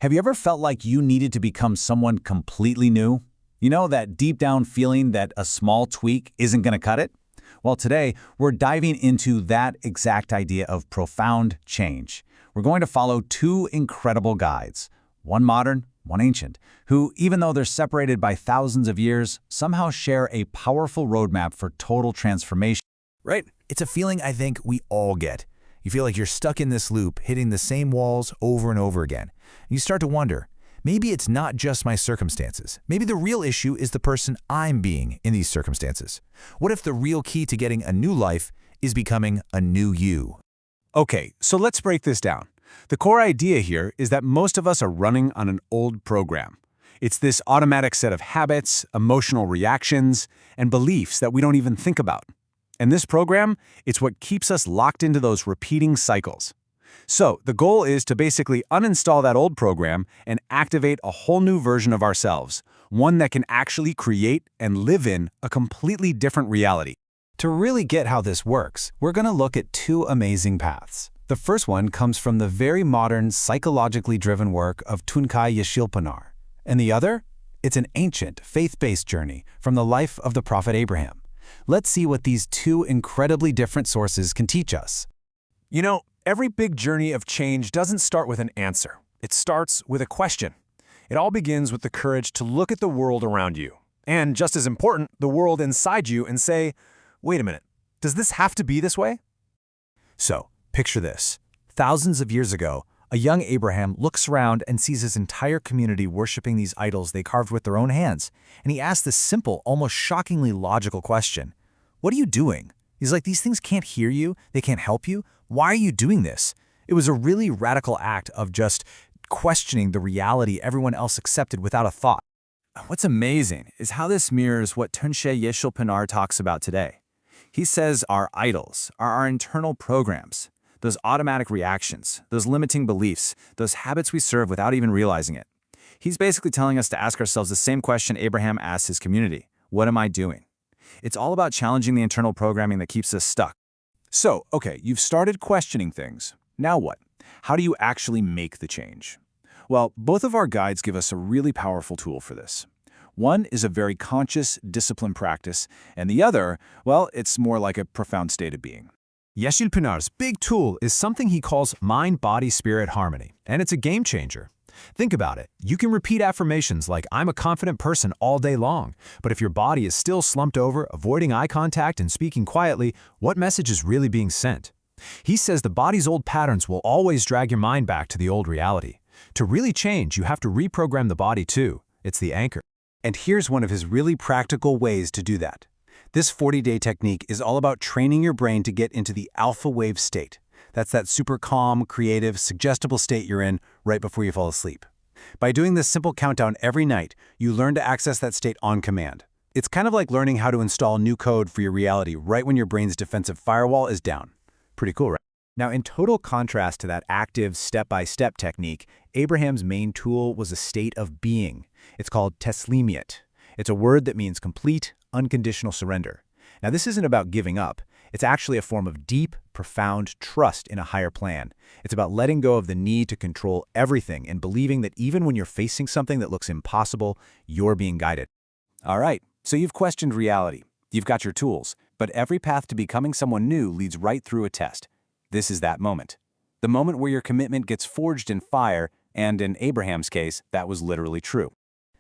Have you ever felt like you needed to become someone completely new? You know, that deep down feeling that a small tweak isn't going to cut it? Well, today, we're diving into that exact idea of profound change. We're going to follow two incredible guides, one modern, one ancient, who, even though they're separated by thousands of years, somehow share a powerful roadmap for total transformation. Right? It's a feeling I think we all get. You feel like you're stuck in this loop, hitting the same walls over and over again. You start to wonder, maybe it's not just my circumstances. Maybe the real issue is the person I'm being in these circumstances. What if the real key to getting a new life is becoming a new you? Okay, so let's break this down. The core idea here is that most of us are running on an old program. It's this automatic set of habits, emotional reactions, and beliefs that we don't even think about. And this program, it's what keeps us locked into those repeating cycles. So the goal is to basically uninstall that old program and activate a whole new version of ourselves, one that can actually create and live in a completely different reality. To really get how this works, we're going to look at two amazing paths. The first one comes from the very modern, psychologically driven work of Tunkai Yeshilpanar. And the other? It's an ancient, faith-based journey from the life of the prophet Abraham. Let's see what these two incredibly different sources can teach us. You know, every big journey of change doesn't start with an answer. It starts with a question. It all begins with the courage to look at the world around you, and just as important, the world inside you, and say, wait a minute, does this have to be this way? So, picture this. Thousands of years ago, a young Abraham looks around and sees his entire community worshiping these idols they carved with their own hands. And he asks this simple, almost shockingly logical question. What are you doing? He's like, these things can't hear you. They can't help you. Why are you doing this? It was a really radical act of just questioning the reality everyone else accepted without a thought. What's amazing is how this mirrors what Tunkai Yeshilpanar talks about today. He says our idols are our internal programs. Those automatic reactions, those limiting beliefs, those habits we serve without even realizing it. He's basically telling us to ask ourselves the same question Abraham asked his community. What am I doing? It's all about challenging the internal programming that keeps us stuck. So, okay, you've started questioning things. Now what? How do you actually make the change? Well, both of our guides give us a really powerful tool for this. One is a very conscious, disciplined practice, and the other, well, it's more like a profound state of being. Yeshilpanar's big tool is something he calls mind-body-spirit harmony, and it's a game changer. Think about it. You can repeat affirmations like, I'm a confident person all day long, but if your body is still slumped over, avoiding eye contact and speaking quietly, what message is really being sent? He says the body's old patterns will always drag your mind back to the old reality. To really change, you have to reprogram the body too. It's the anchor. And here's one of his really practical ways to do that. This 40-day technique is all about training your brain to get into the alpha wave state. That's that super calm, creative, suggestible state you're in right before you fall asleep. By doing this simple countdown every night, you learn to access that state on command. It's kind of like learning how to install new code for your reality right when your brain's defensive firewall is down. Pretty cool, right? Now, in total contrast to that active step-by-step technique, Abraham's main tool was a state of being. It's called teslimiyat. It's a word that means complete, unconditional surrender. Now, this isn't about giving up. It's actually a form of deep, profound trust in a higher plan. It's about letting go of the need to control everything and believing that even when you're facing something that looks impossible, you're being guided. All right, so you've questioned reality. You've got your tools, but every path to becoming someone new leads right through a test. This is that moment. The moment where your commitment gets forged in fire, and in Abraham's case, that was literally true.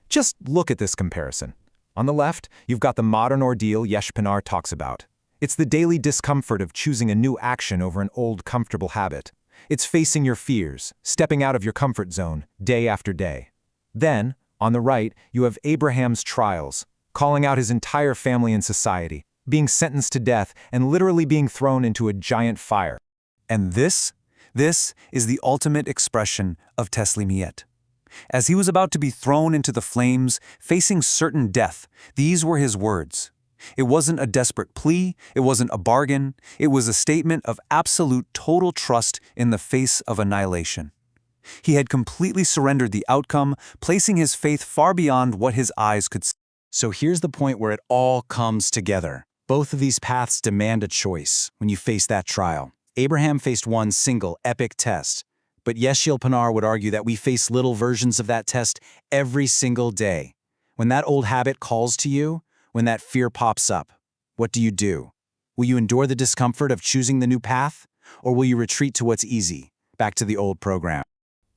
Just look at this comparison. On the left, you've got the modern ordeal Yeshilpanar talks about. It's the daily discomfort of choosing a new action over an old comfortable habit. It's facing your fears, stepping out of your comfort zone, day after day. Then, on the right, you have Abraham's trials, calling out his entire family and society, being sentenced to death, and literally being thrown into a giant fire. And this is the ultimate expression of teslimiyat. As he was about to be thrown into the flames, facing certain death, these were his words. It wasn't a desperate plea, it wasn't a bargain, it was a statement of absolute total trust in the face of annihilation. He had completely surrendered the outcome, placing his faith far beyond what his eyes could see. So here's the point where it all comes together. Both of these paths demand a choice when you face that trial. Abraham faced one single, epic test, But Yeshil Panar would argue that we face little versions of that test every single day. When that old habit calls to you, when that fear pops up, what do you do? Will you endure the discomfort of choosing the new path? Or will you retreat to what's easy, back to the old program?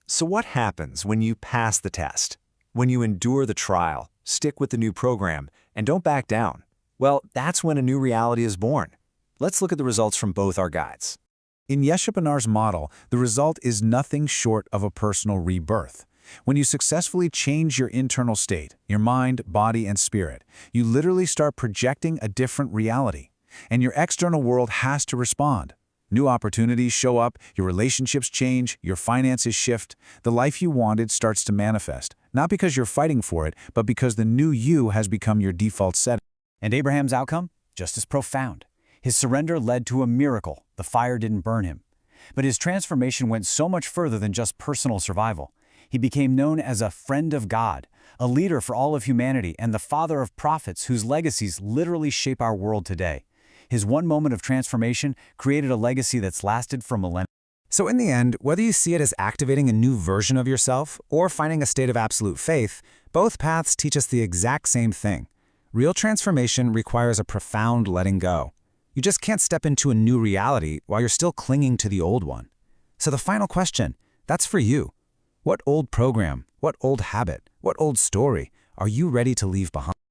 So what happens when you pass the test? When you endure the trial, stick with the new program, and don't back down? Well, that's when a new reality is born. Let's look at the results from both our guides. In Yeshil Panar's model, the result is nothing short of a personal rebirth. When you successfully change your internal state, your mind, body, and spirit, you literally start projecting a different reality. And your external world has to respond. New opportunities show up, your relationships change, your finances shift. The life you wanted starts to manifest, not because you're fighting for it, but because the new you has become your default setting. And Abraham's outcome? Just as profound. His surrender led to a miracle. The fire didn't burn him. But his transformation went so much further than just personal survival. He became known as a friend of God, a leader for all of humanity, and the father of prophets whose legacies literally shape our world today. His one moment of transformation created a legacy that's lasted for millennia. So in the end, whether you see it as activating a new version of yourself or finding a state of absolute faith, both paths teach us the exact same thing. Real transformation requires a profound letting go. You just can't step into a new reality while you're still clinging to the old one. So the final question, that's for you. What old program, what old habit, what old story are you ready to leave behind?